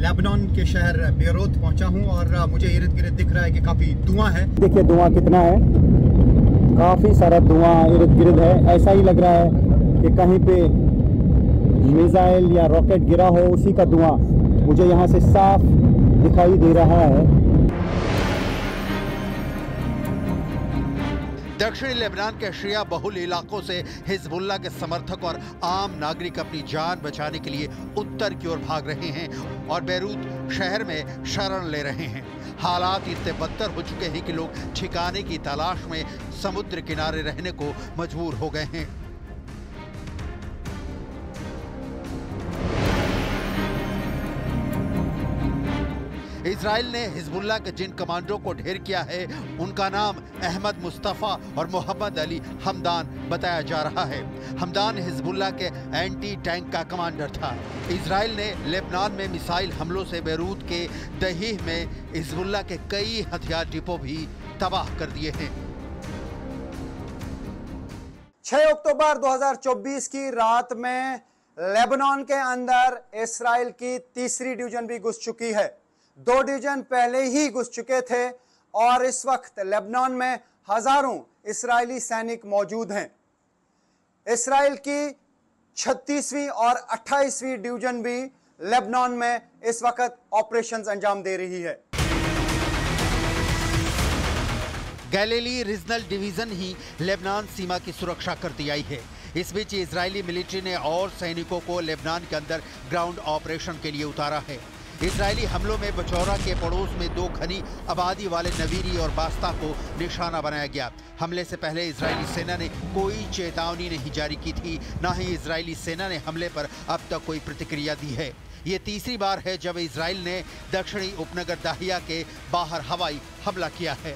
Lebanon के शहर Beirut पहुंचा हूं और मुझे इर्द गिर्द दिख रहा है कि काफ़ी धुआं है। देखिए धुआं कितना है, काफ़ी सारा धुआं इर्द गिर्द है। ऐसा ही लग रहा है कि कहीं पे मिसाइल या रॉकेट गिरा हो, उसी का धुआं मुझे यहाँ से साफ दिखाई दे रहा है। दक्षिणी लेबनान के शिया बहुल इलाकों से हिजबुल्लाह के समर्थक और आम नागरिक अपनी जान बचाने के लिए उत्तर की ओर भाग रहे हैं और बेरूत शहर में शरण ले रहे हैं। हालात इतने बदतर हो चुके हैं कि लोग ठिकाने की तलाश में समुद्र किनारे रहने को मजबूर हो गए हैं। इजराइल ने हिजबुल्लाह के जिन कमांडो को ढेर किया है उनका नाम अहमद मुस्तफ़ा और मोहम्मद अली हमदान बताया जा रहा है। हमदान हिजबुल्लाह के एंटी टैंक का कमांडर था। इजराइल ने लेबनान में मिसाइल हमलों से बेरूत के दहीह में हिजबुल्लाह के कई हथियार डिपो भी तबाह कर दिए हैं। 6 अक्टूबर 2024 की रात में लेबनान के अंदर इजराइल की तीसरी डिवीजन भी घुस चुकी है। 2 डिवीजन पहले ही घुस चुके थे और इस वक्त लेबनान में हजारों इस्राएली सैनिक मौजूद हैं। इस्राएल की 36वीं और 28वीं डिवीजन भी लेबनान में इस वक्त ऑपरेशंस अंजाम दे रही है। गैलीली रीजनल डिवीजन ही लेबनान सीमा की सुरक्षा करती आई है। इस बीच इजरायली मिलिट्री ने और सैनिकों को लेबनान के अंदर ग्राउंड ऑपरेशन के लिए उतारा है। इजरायली हमलों में बचौरा के पड़ोस में 2 घनी आबादी वाले नवीरी और बास्ता को निशाना बनाया गया। हमले से पहले इजरायली सेना ने कोई चेतावनी नहीं जारी की थी, न ही इजरायली सेना ने हमले पर अब तक कोई प्रतिक्रिया दी है। ये तीसरी बार है जब इजराइल ने दक्षिणी उपनगर दाहिया के बाहर हवाई हमला किया है।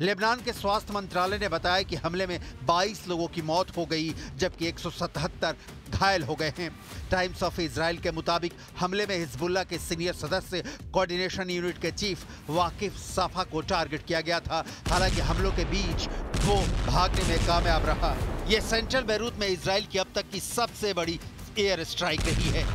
लेबनान के स्वास्थ्य मंत्रालय ने बताया कि हमले में 22 लोगों की मौत हो गई जबकि 177 घायल हो गए हैं। टाइम्स ऑफ इजराइल के मुताबिक हमले में हिजबुल्लाह के सीनियर सदस्य कोऑर्डिनेशन यूनिट के चीफ वाकिफ साफा को टारगेट किया गया था। हालांकि हमलों के बीच वो भागने में कामयाब रहा। ये सेंट्रल बेरूत में इजराइल की अब तक की सबसे बड़ी एयर स्ट्राइक रही है।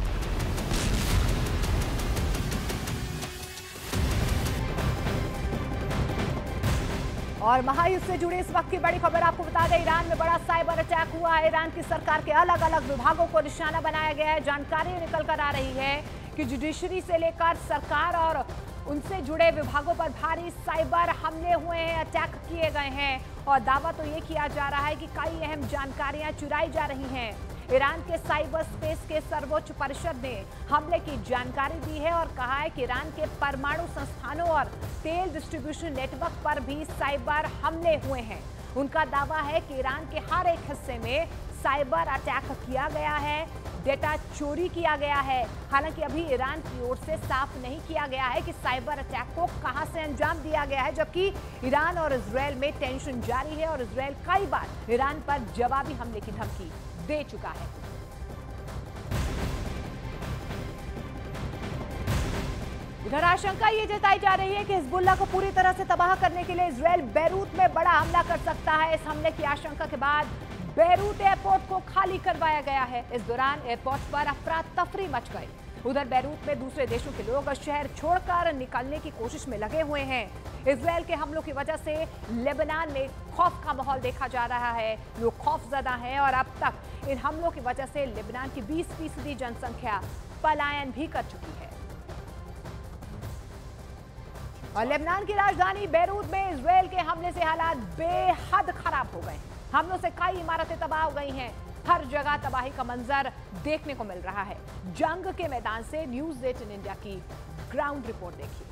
और महायुद्ध से जुड़ी इस वक्त की बड़ी खबर आपको बता दें, ईरान में बड़ा साइबर अटैक हुआ है। ईरान की सरकार के अलग अलग विभागों को निशाना बनाया गया है। जानकारी निकल कर आ रही है कि जुडिशरी से लेकर सरकार और उनसे जुड़े विभागों पर भारी साइबर हमले हुए हैं, अटैक किए गए हैं और दावा तो ये किया जा रहा है कि कई अहम जानकारियां चुराई जा रही हैं। ईरान के साइबर स्पेस के सर्वोच्च परिषद ने हमले की जानकारी दी है और कहा है कि ईरान के परमाणु संस्थानों और तेल डिस्ट्रीब्यूशन नेटवर्क पर भी साइबर हमले हुए हैं। उनका दावा है कि ईरान के हर एक हिस्से में साइबर अटैक किया गया है, डेटा चोरी किया गया है। हालांकि अभी ईरान की ओर से साफ नहीं किया गया है कि साइबर अटैक को कहां से अंजाम दिया गया है, जबकि ईरान और इजरायल में टेंशन जारी है और इजरायल कई बार ईरान पर जवाबी हमले की धमकी दे चुका है। इधर आशंका ये जताई जा रही है कि हिजबुल्लाह को पूरी तरह से तबाह करने के लिए इजरायल बेरूत में बड़ा हमला कर सकता है। इस हमले की आशंका के बाद बेरूत एयरपोर्ट को खाली करवाया गया है। इस दौरान एयरपोर्ट पर अफरा तफरी मच गई। उधर बेरूत में दूसरे देशों के लोग शहर छोड़कर निकलने की कोशिश में लगे हुए हैं। इजरायल के हमलों की वजह से लेबनान में खौफ का माहौल देखा जा रहा है। लोग खौफजदा हैं और अब तक इन हमलों की वजह से लेबनान की 20% जनसंख्या पलायन भी कर चुकी है। और लेबनान की राजधानी बेरूत में इजरायल के हमले से हालात बेहद खराब हो गए। हमलों से कई इमारतें तबाह हो गई हैं। हर जगह तबाही का मंजर देखने को मिल रहा है। जंग के मैदान से न्यूज़ 18 इंडिया की ग्राउंड रिपोर्ट देखिए।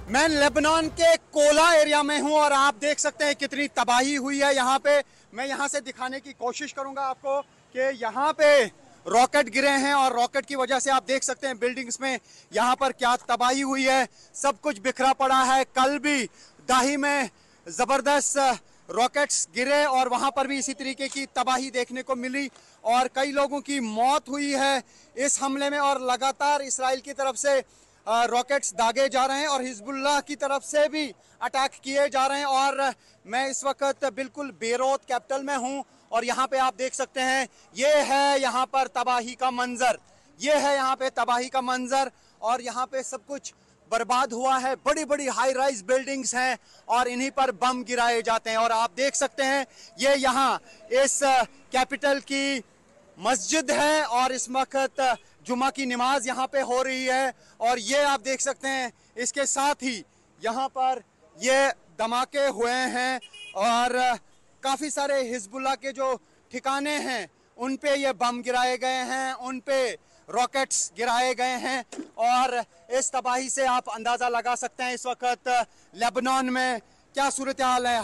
मैं लेबनान के कोला एरिया में हूं और आप देख सकते हैं कितनी तबाही हुई है यहाँ पे। मैं यहाँ से दिखाने की कोशिश करूंगा आपको कि यहाँ पे रॉकेट गिरे हैं और रॉकेट की वजह से आप देख सकते हैं बिल्डिंग्स में यहाँ पर क्या तबाही हुई है। सब कुछ बिखरा पड़ा है। कल भी दाही में जबरदस्त रॉकेट्स गिरे और वहां पर भी इसी तरीके की तबाही देखने को मिली और कई लोगों की मौत हुई है इस हमले में। और लगातार इसराइल की तरफ से रॉकेट्स दागे जा रहे हैं और हिजबुल्लाह की तरफ से भी अटैक किए जा रहे हैं। और मैं इस वक्त बिल्कुल बेरूत कैपिटल में हूं और यहाँ पे आप देख सकते हैं ये है यहाँ पर तबाही का मंजर, ये है यहाँ पे तबाही का मंजर और यहाँ पे सब कुछ बर्बाद हुआ है। बड़ी बड़ी हाई राइज बिल्डिंग्स हैं और इन्हीं पर बम गिराए जाते हैं। और आप देख सकते हैं ये यहाँ इस कैपिटल की मस्जिद है और इस वक्त जुमा की नमाज यहाँ पे हो रही है। और ये आप देख सकते हैं इसके साथ ही यहाँ पर ये धमाके हुए हैं और काफ़ी सारे हिजबुल्लाह के जो ठिकाने हैं उन पे ये बम गिराए गए हैं, उन पे रॉकेट्स गिराए गए हैं। और इस तबाही से आप अंदाज़ा लगा सकते हैं इस वक्त लेबनान में क्या सूरत हाल है।